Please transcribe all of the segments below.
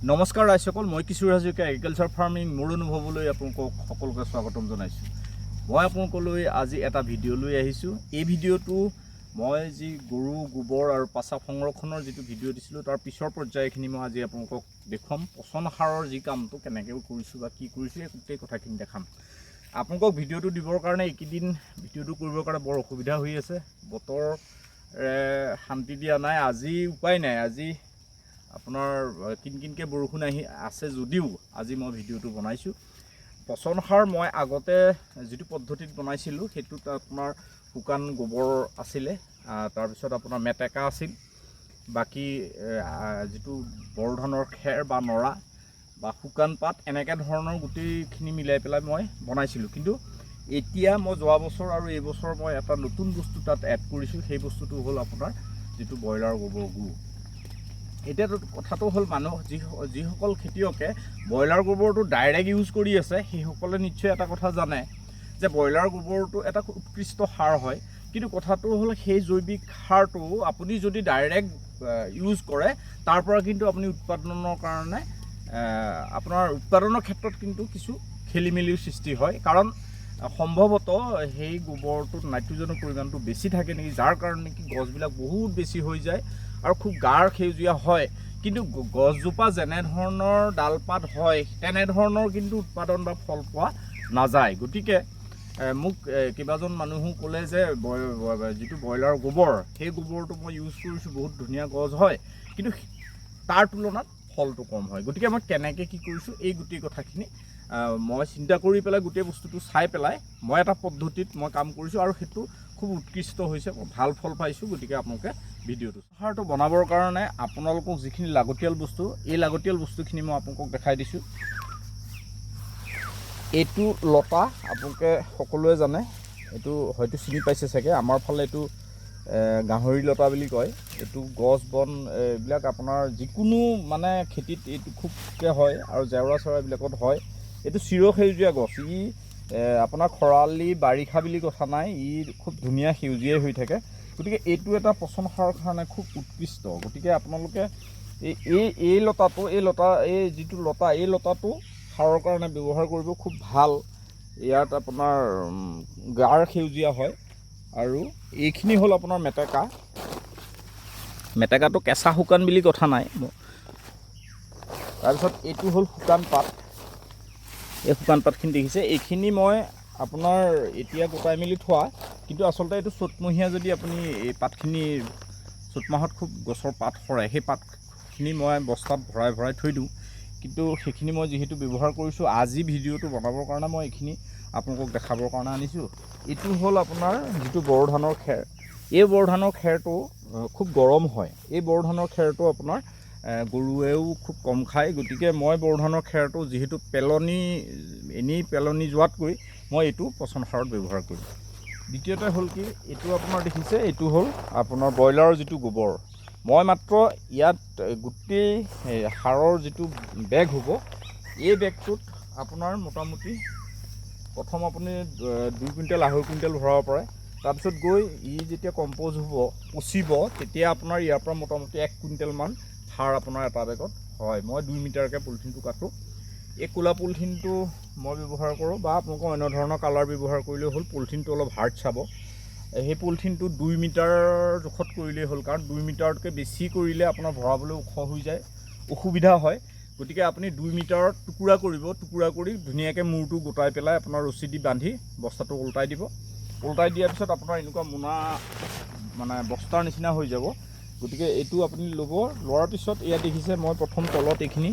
নমস্কাৰ ৰাইজসকল, মই কিশোৰ Hazarika agriculture farming মোৰ অনুভৱলৈ আপোনালোকক সকলোকে স্বাগতম জনাইছোঁ। মই আপোনালোকলৈ আজি এটা ভিডিঅ' লৈ আহিছোঁ। এই ভিডিঅ'টো মই যি গৰু গোবৰ আৰু পেচাব সংৰক্ষণৰ যিটো ভিডিঅ' দিছিলোঁ তাৰ পিছৰ পৰ্যায়খিনি মই আজি আপোনালোকক দেখুৱাম। পচন সাৰৰ যি কামটো কেনেকৈ কৰিছোঁ বা কি কৰিছোঁ এই গোটেই কথাখিনি দেখাম। আপোনালোকক ভিডিঅ'টো দিবৰ কাৰণে এইকেইদিন ভিডিঅ'টো কৰিবৰ কাৰণে বৰ অসুবিধা হৈ আছে। বতৰ শান্তি দিয়া নাই। আজি উপায় নাই, আজি আপোনাৰ কিনকিনকৈ বৰষুণ আহি আছে যদিও আজি মই ভিডিঅ'টো বনাইছোঁ। পচন সাৰ মই আগতে যিটো পদ্ধতিত বনাইছিলোঁ সেইটোত আপোনাৰ শুকান গোবৰ আছিলে, তাৰপিছত আপোনাৰ মেটেকা আছিল, বাকী যিটো বৰ ধানৰ খেৰ বা নৰা বা শুকান পাত এনেকৈ ধৰণৰ গোটেইখিনি মিলাই পেলাই মই বনাইছিলোঁ। কিন্তু এতিয়া মই যোৱা বছৰ আৰু এইবছৰ মই এটা নতুন বস্তু তাত এড কৰিছোঁ। সেই বস্তুটো হ'ল আপোনাৰ যিটো ব্ৰইলাৰ গোবৰ গু। এতিয়াতো কথাটো হ'ল যিসকল খেতিয়কে ব্ৰইলাৰ গোবৰটো ডাইৰেক্ট ইউজ কৰি আছে সেইসকলে নিশ্চয় এটা কথা জানে যে ব্ৰইলাৰ গোবৰটো এটা উৎকৃষ্ট সাৰ হয়। কিন্তু কথাটো হ'ল সেই জৈৱিক সাৰটো আপুনি যদি ডাইৰেক্ট ইউজ কৰে তাৰ পৰা কিন্তু আপুনি উৎপাদনৰ কাৰণে আপোনাৰ উৎপাদনৰ ক্ষেত্ৰত কিন্তু কিছু খেলি মেলিৰ সৃষ্টি হয়। কাৰণ সম্ভৱতঃ সেই গোবৰটোত নাইট্ৰজেনৰ পৰিমাণটো বেছি থাকে নেকি, যাৰ কাৰণে নেকি গছবিলাক বহুত বেছি হৈ যায় আৰু খুব গাঢ় সেউজীয়া হয়। কিন্তু গছজোপা যেনেধৰণৰ ডালপাত হয় তেনেধৰণৰ কিন্তু উৎপাদন বা ফল পোৱা নাযায়। গতিকে মোক কেইবাজন মানুহো ক'লে যে যিটো ব্ৰইলাৰ গোবৰ সেই গোবৰটো মই ইউজ কৰিছোঁ, বহুত ধুনীয়া গছ হয়, কিন্তু তাৰ তুলনাত ফলটো কম হয়। গতিকে মই কেনেকৈ কি কৰিছোঁ এই গোটেই কথাখিনি মই চিন্তা কৰি পেলাই গোটেই বস্তুটো চাই পেলাই মই এটা পদ্ধতিত মই কাম কৰিছোঁ আৰু সেইটো খুব উৎকৃষ্ট হৈছে, মই ভাল ফল পাইছোঁ। গতিকে আপোনালোকে ভিডিঅ'টো সাৰটো বনাবৰ কাৰণে আপোনালোকক যিখিনি লাগতিয়াল বস্তু এই লাগতিয়াল বস্তুখিনি মই আপোনালোকক দেখাই দিছোঁ। এইটো লতা আপোনালোকে সকলোৱে জানে, এইটো হয়তো চিনি পাইছে চাগে। আমাৰ ফালে এইটো গাহৰি লতা বুলি কয়। এইটো গছ বন এইবিলাক আপোনাৰ যিকোনো মানে খেতিত এইটো খুবকৈ হয় আৰু জেওৰা চেওৰাবিলাকত হয়। এইটো চিৰসেউজীয়া গছ। ই আপোনাৰ খৰালি বাৰিষা বুলি কথা নাই, ই খুব ধুনীয়া সেউজীয়াই হৈ থাকে। গতিকে এইটো এটা পচন সাৰৰ কাৰণে খুব উৎকৃষ্ট। গতিকে আপোনালোকে এই লতাটো এই যিটো লতা এই লতাটো সাৰৰ কাৰণে ব্যৱহাৰ কৰিব, খুব ভাল। ইয়াত আপোনাৰ গাঢ় সেউজীয়া হয়। আৰু এইখিনি হ'ল আপোনাৰ মেটেকা। মেটেকাটো কেঁচা শুকান বুলি কথা নাই। তাৰপিছত এইটো হ'ল শুকান পাত। এই শুকান পাতখিনি দেখিছে, এইখিনি মই আপোনাৰ এতিয়া গোটাই মেলি থোৱা, কিন্তু আচলতে এইটো চ'তমহীয়া যদি আপুনি এই পাতখিনি চ'ত মাহত খুব গছৰ পাত সৰে, সেই পাতখিনি মই বস্তাত ভৰাই ভৰাই থৈ দিওঁ। কিন্তু সেইখিনি মই যিহেতু ব্যৱহাৰ কৰিছোঁ, আজি ভিডিঅ'টো বনাবৰ কাৰণে মই এইখিনি আপোনালোকক দেখাবৰ কাৰণে আনিছোঁ। এইটো হ'ল আপোনাৰ যিটো বৰ ধানৰ খেৰ। এই বৰ ধানৰ খেৰটো খুব গৰম হয়। এই বৰ ধানৰ খেৰটো আপোনাৰ গৰুৱেও খুব কম খায়। গতিকে মই বৰ ধানৰ খেৰটো যিহেতু এনেই পেলনি যোৱাতকৈ মই এইটো পচন সাৰত ব্যৱহাৰ কৰিম। দ্বিতীয়তে হ'ল কি, এইটো আপোনাৰ দেখিছে, এইটো হ'ল আপোনাৰ ব্ৰইলাৰৰ যিটো গোবৰ। মই মাত্ৰ ইয়াত গোটেই সাৰৰ যিটো বেগ হ'ব, এই বেগটোত আপোনাৰ মোটামুটি প্ৰথম আপুনি 2 কুইণ্টেল 2.5 কুইণ্টেল ভৰাব পাৰে। তাৰপিছত গৈ যেতিয়া কম্প'জ হ'ব, পচিব, তেতিয়া আপোনাৰ ইয়াৰ পৰা মোটামুটি 1 কুইণ্টেলমান সাৰ আপোনাৰ এটা বেগত হয়। মই 2 মিটাৰকৈ পলিথিনটো কাটোঁ। এই ক'লা পলিথিনটো মই ব্যৱহাৰ কৰোঁ, বা আপোনালোকৰ অন্য ধৰণৰ কালাৰ ব্যৱহাৰ কৰিলেও হ'ল। পলিথিনটো অলপ হাৰ্ড চাব। সেই পলিথিনটো 2 মিটাৰ জোখত কৰিলেই হ'ল, কাৰণ 2 মিটাৰতকৈ বেছি কৰিলে আপোনাৰ ভৰাবলৈ ওখ হৈ যায়, অসুবিধা হয়। গতিকে আপুনি 2 মিটাৰত টুকুৰা কৰিব, টুকুৰা কৰি ধুনীয়াকৈ মূৰটো গোটাই পেলাই আপোনাৰ ৰছী দি বান্ধি বস্তাটো ওলটাই দিব। ওলটাই দিয়াৰ পিছত আপোনাৰ এনেকুৱা মোনা মানে বস্তাৰ নিচিনা হৈ যাব। গতিকে এইটো আপুনি ল'ব। লোৱাৰ পিছত ইয়াত দেখিছে মই প্ৰথম তলত এইখিনি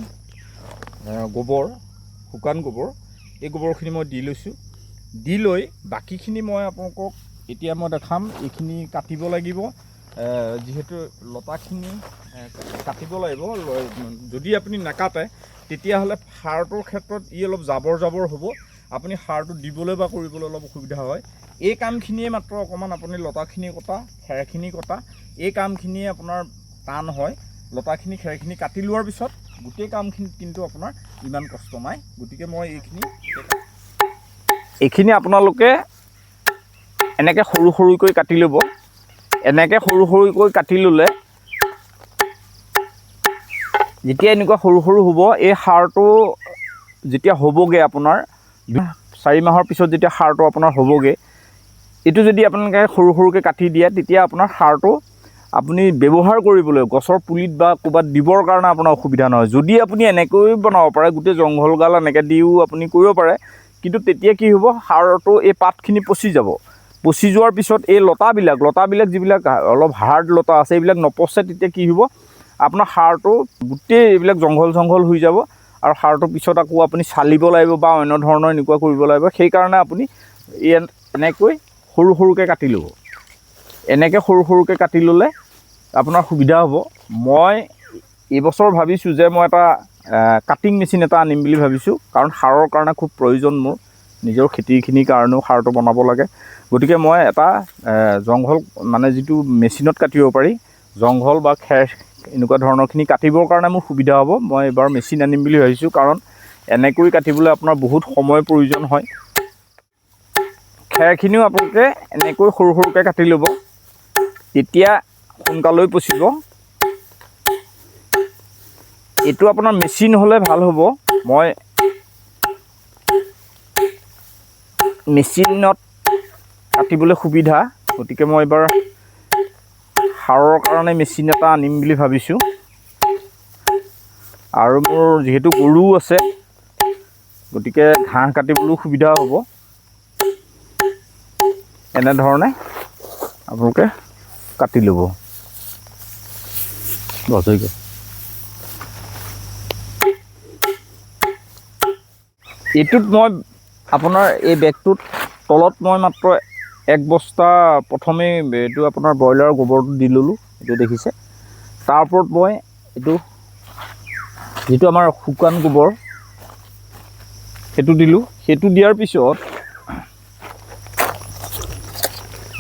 গোবৰ, শুকান গোবৰ, এই গোবৰখিনি মই দি লৈছোঁ। দি লৈ বাকীখিনি মই আপোনালোকক এতিয়া মই দেখাম। এইখিনি কাটিব লাগিব, যিহেতু লতাখিনি কাটিব লাগিব। যদি আপুনি নাকাটে তেতিয়াহ'লে সাৰটোৰ ক্ষেত্ৰত ই অলপ জাবৰ জাবৰ হ'ব। আপুনি সাৰটো দিবলৈ বা কৰিবলৈ অলপ অসুবিধা হয়। এই কামখিনিয়ে মাত্ৰ অকণমান আপুনি লতাখিনি কটা, খেৰখিনি কটা, এই কামখিনিয়ে আপোনাৰ টান হয়। লতাখিনি খেৰখিনি কাটি লোৱাৰ পিছত গোটেই কামখিনিত কিন্তু আপোনাৰ ইমান কষ্ট নাই। গতিকে মই এইখিনি আপোনালোকে এনেকৈ সৰু সৰুকৈ কাটি ল'ব। এনেকৈ সৰু সৰুকৈ কাটি ল'লে যেতিয়া এনেকুৱা সৰু সৰু হ'ব, এই সাৰটো যেতিয়া হ'বগৈ আপোনাৰ 4 মাহৰ পিছত যেতিয়া সাৰটো আপোনাৰ হ'বগৈ, এইটো যদি আপোনালোকে সৰু সৰুকৈ কাটি দিয়ে, তেতিয়া আপোনাৰ সাৰটো আপুনি ব্যৱহাৰ কৰিবলৈ গছৰ পুলিত বা ক'ৰবাত দিবৰ কাৰণে আপোনাৰ অসুবিধা নহয়। যদি আপুনি এনেকৈ বনাব পাৰে, গোটেই জংঘলগাল এনেকৈ দিও আপুনি কৰিব পাৰে, কিন্তু তেতিয়া কি হ'ব, সাৰটো এই পাতখিনি পচি যাব। পচি যোৱাৰ পিছত এই লতাবিলাক যিবিলাক অলপ হাৰ্ড লতা আছে, এইবিলাক নপচে। তেতিয়া কি হ'ব, আপোনাৰ সাৰটো গোটেই এইবিলাক জংঘল হৈ যাব, আৰু সাৰটোৰ পিছত আকৌ আপুনি চালিব লাগিব বা অন্য ধৰণৰ এনেকুৱা কৰিব লাগিব। সেইকাৰণে আপুনি এনেকৈ সৰু সৰুকৈ কাটি ল'ব। এনেকৈ সৰু সৰুকৈ কাটি ল'লে আপোনাৰ সুবিধা হ'ব। মই এইবছৰ ভাবিছোঁ যে মই এটা কাটিং মেচিন এটা আনিম বুলি ভাবিছোঁ, কাৰণ সাৰৰ কাৰণে খুব প্ৰয়োজন মোৰ। নিজৰ খেতিখিনিৰ কাৰণেও সাৰটো বনাব লাগে। গতিকে মই এটা জংঘল মানে যিটো মেচিনত কাটিব পাৰি, জংঘল বা খেৰ এনেকুৱা ধৰণৰখিনি কাটিবৰ কাৰণে মোৰ সুবিধা হ'ব। মই এইবাৰ মেচিন আনিম বুলি ভাবিছোঁ, কাৰণ এনেকৈ কাটিবলৈ আপোনাৰ বহুত সময়ৰ প্ৰয়োজন হয়। খেৰখিনিও আপোনালোকে এনেকৈ সৰু সৰুকৈ কাটি ল'ব, তেতিয়া সোনকালে পচিব। এইটো আপোনাৰ মেচিন হ'লে ভাল হ'ব। মই মেচিনত কাটিবলৈ সুবিধা, গতিকে মই এইবাৰ সাৰৰ কাৰণে মেচিন এটা আনিম বুলি ভাবিছোঁ। আৰু মোৰ যিহেতু গৰুও আছে, গতিকে ঘাঁহ কাটিবলৈও সুবিধা হ'ব। এনেধৰণে আপোনালোকে কাটি ল'ব। এইটোত মই আপোনাৰ এই বেগটোত তলত মই মাত্ৰ 1 বস্তা প্ৰথমেই এইটো আপোনাৰ ব্ৰইলাৰৰ গোবৰটো দি ল'লোঁ, এইটো দেখিছে। তাৰ ওপৰত মই এইটো যিটো আমাৰ শুকান গোবৰ, সেইটো দিলোঁ। সেইটো দিয়াৰ পিছত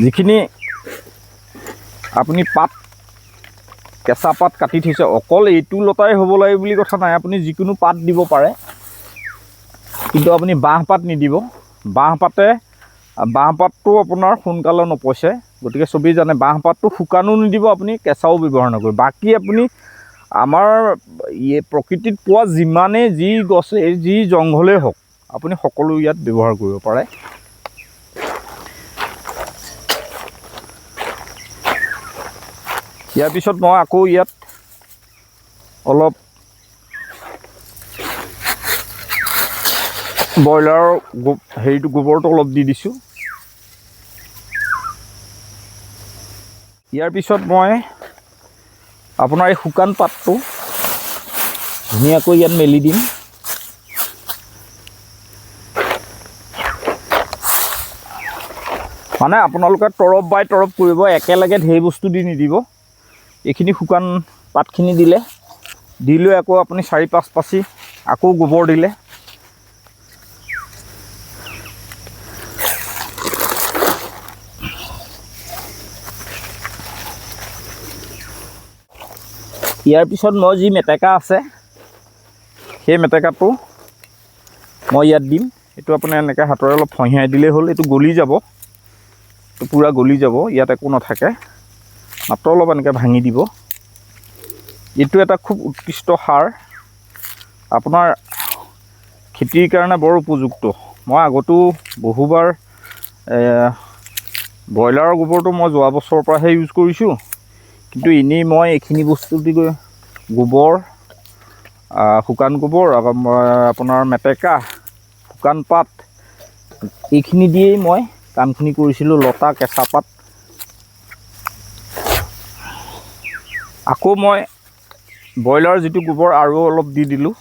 যিখিনি আপুনি কেঁচা পাত কাটি থৈছে, অকল এইটো লতাই হ'ব লাগে বুলি কথা নাই, আপুনি যিকোনো পাত দিব পাৰে। কিন্তু আপুনি বাঁহ পাত নিদিব। বাঁহপাতটো আপোনাৰ সোনকালে নপচে, গতিকে চবেই জানে। বাঁহপাতটো শুকানো নিদিব আপুনি, কেঁচাও ব্যৱহাৰ নকৰিব। বাকী আপুনি আমাৰ প্ৰকৃতিত পোৱা যিমানেই যি গছে যি জংঘলেই হওক, আপুনি সকলো ইয়াত ব্যৱহাৰ কৰিব পাৰে। ইয়াৰ পিছত মই আকৌ ইয়াত অলপ ব্ৰইলাৰৰ গোবৰটো অলপ দি দিছোঁ। ইয়াৰ পিছত মই আপোনাৰ এই শুকান পাতটো ধুনীয়াকৈ ইয়াত মেলি দিম। মানে আপোনালোকে তৰপ বাই তৰপ কৰিব, একেলগে ঢেৰ বস্তু দি নিদিব। এইখিনি শুকান পাতখিনি দি লৈ আকৌ আপুনি 4-5 পাচি আকৌ গোবৰ দিলে। ইয়াৰ পিছত মই যি মেটেকা আছে, সেই মেটেকাটো মই ইয়াত দিম। এইটো আপুনি এনেকৈ হাতেৰে অলপ ফঁহিয়াই দিলেই হ'ল। এইটো গলি যাব, এইটো পূৰা গলি যাব, ইয়াত একো নাথাকে। মাত্ৰ অলপ এনেকৈ ভাঙি দিব। এইটো এটা খুব উৎকৃষ্ট সাৰ, আপোনাৰ খেতিৰ কাৰণে বৰ উপযুক্ত। মই আগতো বহুবাৰ ব্ৰইলাৰৰ গোবৰটো মই যোৱা বছৰৰ পৰাহে ইউজ কৰিছোঁ, কিন্তু এনেই মই এইখিনি বস্তু দি গোবৰ, শুকান গোবৰ, আপোনাৰ মেটেকা, শুকান পাত, এইখিনি দিয়েই মই কামখিনি কৰিছিলোঁ। লতা, কেঁচা পাত। আকৌ মই ব্ৰইলাৰ যিটো গোবৰ আৰু অলপ দি দিলোঁ।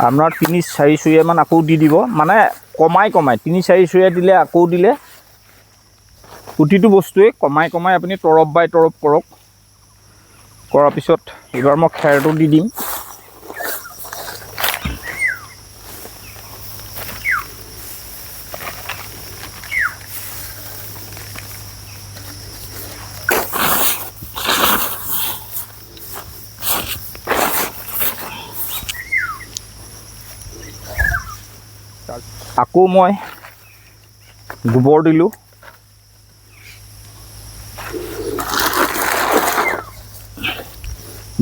আপোনাৰ 3-4 চৰিয়ামান আকৌ দি দিব, মানে কমাই 3-4 চৰিয়া দিলে, আকৌ দিলে প্ৰতিটো বস্তুৱেই কমাই আপুনি তৰপ বাই তৰপ কৰক। কৰাৰ পিছত এইবাৰ মই খেৰটো দি দিম। আকৌ মই গোবৰ দিলোঁ।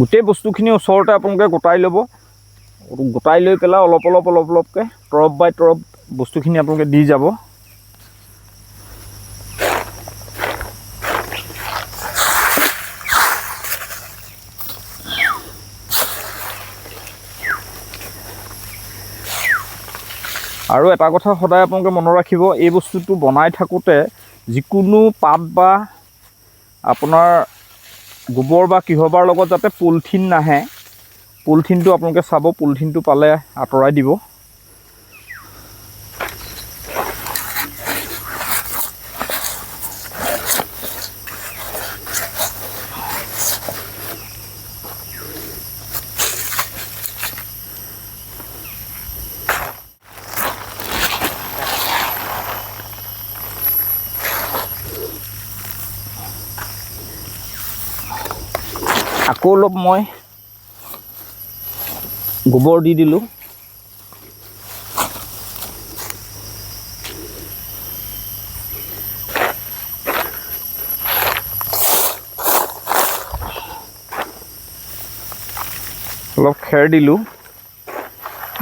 গোটেই বস্তুখিনি ওচৰতে আপোনালোকে গোটাই ল'ব। গোটাই লৈ পেলাই অলপ অলপকৈ তৰপ বাই তৰপ বস্তুখিনি আপোনালোকে দি যাব। আৰু এটা কথা সদায় আপোনালোকে মনত ৰাখিব, এই বস্তুটো বনাই থাকোঁতে যিকোনো পাত বা আপোনাৰ গোবৰ বা কিহবাৰ লগত যাতে পলিথিন নাহে, পলিথিনটো আপোনালোকে চাব, পলিথিনটো পালে আঁতৰাই দিব। আকৌ অলপ মই গোবৰ দি দিলোঁ। অলপ খেৰ দিলোঁ।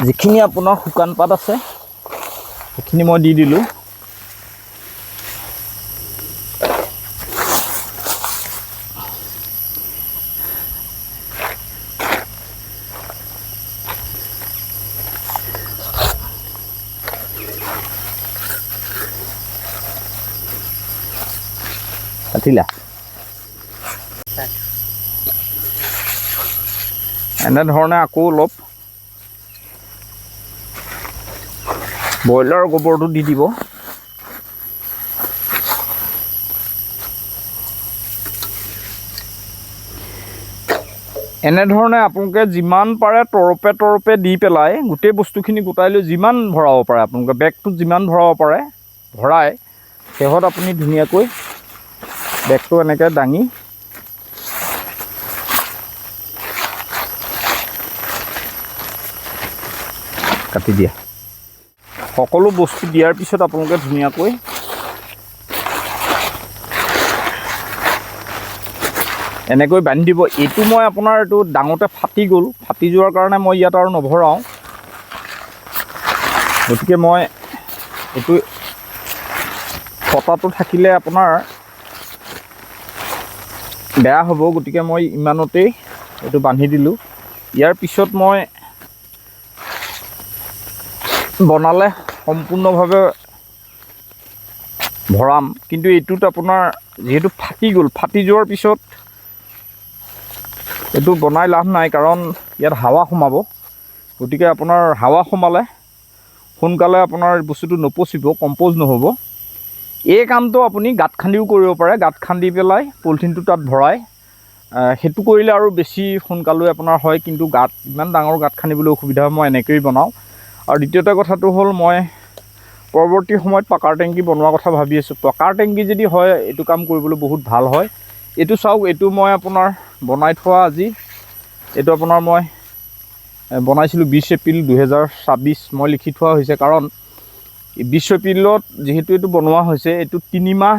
যিখিনি আপোনাৰ শুকান পাত আছে সেইখিনি মই দি দিলোঁ। কাটিলা এনেধৰণে আকৌ অলপ ব্ৰইলাৰ গোবৰটো দি দিব। এনেধৰণে আপোনালোকে যিমান পাৰে তৰপে দি পেলাই গোটেই বস্তুখিনি গোটাই লৈ যিমান ভৰাব পাৰে, আপোনালোকে বেগটোত যিমান ভৰাব পাৰে ভৰাই শেহত আপুনি ধুনীয়াকৈ বেগটো এনেকৈ দাঙি কাটি দিয়া। সকলো বস্তু দিয়াৰ পিছত আপোনালোকে ধুনীয়াকৈ এনেকৈ বান্ধি দিব। এইটো মই আপোনাৰ এইটো ডাঙৰতে ফাটি গ'ল, ফাটি যোৱাৰ কাৰণে মই ইয়াত আৰু নভৰাওঁ। গতিকে মই এইটো ফটাটো থাকিলে আপোনাৰ বেয়া হ'ব, গতিকে মই ইমানতেই এইটো বান্ধি দিলোঁ। ইয়াৰ পিছত মই বনালে সম্পূৰ্ণভাৱে ভৰাম, কিন্তু এইটোত আপোনাৰ যিহেতু ফাটি গ'ল, ফাটি যোৱাৰ পিছত এইটো বনাই লাভ নাই, কাৰণ ইয়াত হাৱা সোমাব। গতিকে আপোনাৰ হাৱা সোমালে সোনকালে আপোনাৰ বস্তুটো নপচিব, কম্প'জ নহ'ব। এই কামটো আপুনি গাঁত খান্দিও কৰিব পাৰে। গাঁত খান্দি পেলাই পলিথিনটো তাত ভৰাই সেইটো কৰিলে আৰু বেছি সোনকালে আপোনাৰ হয়, কিন্তু গাঁত ইমান ডাঙৰ গাঁত খান্দিবলৈ অসুবিধা হয়, মই এনেকৈয়ে বনাওঁ। আৰু দ্বিতীয়তে কথাটো হ'ল, মই পৰৱৰ্তী সময়ত পাকাৰ টেংকি বনোৱাৰ কথা ভাবি আছোঁ। পাকাৰ টেংকি যদি হয় এইটো কাম কৰিবলৈ বহুত ভাল হয়। এইটো চাওক, এইটো মই আপোনাৰ বনাই থোৱা আজি, এইটো আপোনাৰ মই বনাইছিলোঁ 20 এপ্ৰিল 2026 মই লিখি থোৱা হৈছে, কাৰণ 20 এপ্ৰিলত যিহেতু এইটো বনোৱা হৈছে, এইটো 3 মাহ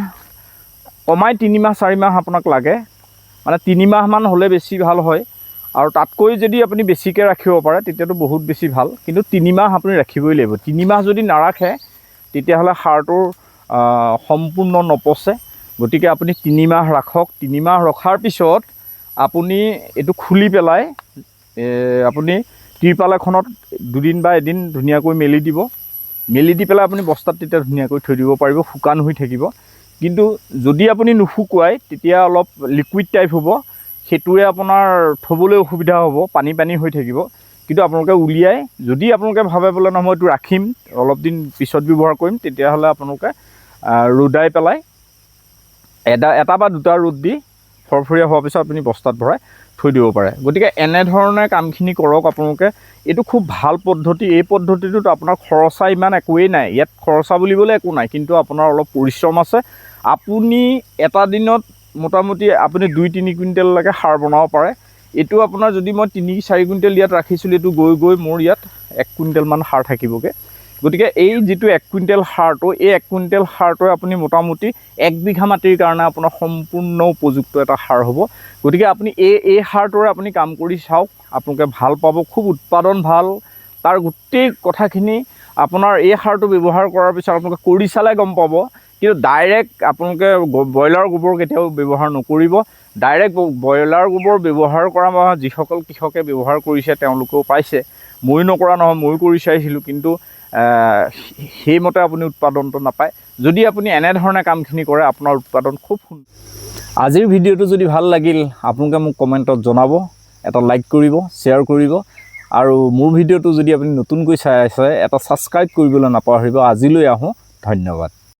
কমাই 3 মাহ 4 মাহ আপোনাক লাগে, মানে 3 মাহমান হ'লে বেছি ভাল হয়। আৰু তাতকৈ যদি আপুনি বেছিকৈ ৰাখিব পাৰে তেতিয়াতো বহুত বেছি ভাল, কিন্তু 3 মাহ আপুনি ৰাখিবই লাগিব। 3 মাহ যদি নাৰাখে তেতিয়াহ'লে সাৰটোৰ সম্পূৰ্ণ নপচে। গতিকে আপুনি 3 মাহ ৰাখক। 3 মাহ ৰখাৰ পিছত আপুনি এইটো খুলি পেলাই আপুনি তিৰপাল এখনত 2 দিন বা 1 দিন ধুনীয়াকৈ মেলি দিব। মেলি দি পেলাই আপুনি বস্তাত তেতিয়া ধুনীয়াকৈ থৈ দিব পাৰিব, শুকান হৈ থাকিব। কিন্তু যদি আপুনি নুশুকুৱায় তেতিয়া অলপ লিকুইড টাইপ হ'ব, সেইটোৱে আপোনাৰ থ'বলৈ অসুবিধা হ'ব, পানী হৈ থাকিব। কিন্তু আপোনালোকে উলিয়াই, যদি আপোনালোকে ভাবে বোলে নহয় মই এইটো ৰাখিম, অলপ দিন পিছত ব্যৱহাৰ কৰিম, তেতিয়াহ'লে আপোনালোকে ৰ'দাই পেলাই এটা বা 2টা ৰ'দ দি ফৰফৰীয়া হোৱাৰ পিছত আপুনি বস্তাত ভৰাই থৈ দিব পাৰে। গতিকে এনেধৰণে কামখিনি কৰক আপোনালোকে। এইটো খুব ভাল পদ্ধতি। এই পদ্ধতিটোত আপোনাৰ খৰচা ইমান একোৱেই নাই। ইয়াত খৰচা বুলিবলৈ একো নাই, কিন্তু আপোনাৰ অলপ পৰিশ্ৰম আছে। আপুনি এটা দিনত মোটামুটি আপুনি 2-3 কুইণ্টেললৈকে সাৰ বনাব পাৰে। এইটো আপোনাৰ যদি মই 3-4 কুইণ্টেল ইয়াত ৰাখিছিলোঁ, এইটো গৈ মোৰ ইয়াত 1 কুইণ্টেলমান সাৰ থাকিবগৈ। গতিকে এই যিটো 1 কুইণ্টেল সাৰটো, এই 1 কুইণ্টেল সাৰটোৱে আপুনি মোটামুটি 1 বিঘা মাটিৰ কাৰণে আপোনাৰ সম্পূৰ্ণ উপযুক্ত এটা সাৰ হ'ব। গতিকে আপুনি এই সাৰটোৰে আপুনি কাম কৰি চাওক, আপোনালোকে ভাল পাব, খুব উৎপাদন ভাল। তাৰ গোটেই কথাখিনি আপোনাৰ এই সাৰটো ব্যৱহাৰ কৰাৰ পিছত আপোনালোকে কৰি চালে গম পাব। কিন্তু ডাইৰেক্ট আপোনালোকে ব্ৰইলাৰ গোবৰ কেতিয়াও ব্যৱহাৰ নকৰিব। ডাইৰেক্ট ব্ৰইলাৰ গোবৰ ব্যৱহাৰ কৰা যিসকল কৃষকে ব্যৱহাৰ কৰিছে তেওঁলোকেও পাইছে, ময়ো নকৰা নহয়, ময়ো কৰি চাইছিলোঁ, কিন্তু সেইমতে আপুনি উৎপাদনটো নাপায়। যদি আপুনি এনেধৰণে কামখিনি কৰে আপোনাৰ উৎপাদন খুব সুন্দৰ। আজিৰ ভিডিঅ'টো যদি ভাল লাগিল আপোনালোকে মোক কমেণ্টত জনাব, এটা লাইক কৰিব, শ্বেয়াৰ কৰিব, আৰু মোৰ ভিডিঅ'টো যদি আপুনি নতুনকৈ চাই আছে এটা ছাবস্ক্ৰাইব কৰিবলৈ নাপাহৰিব। আজিলৈ আহোঁ, ধন্যবাদ।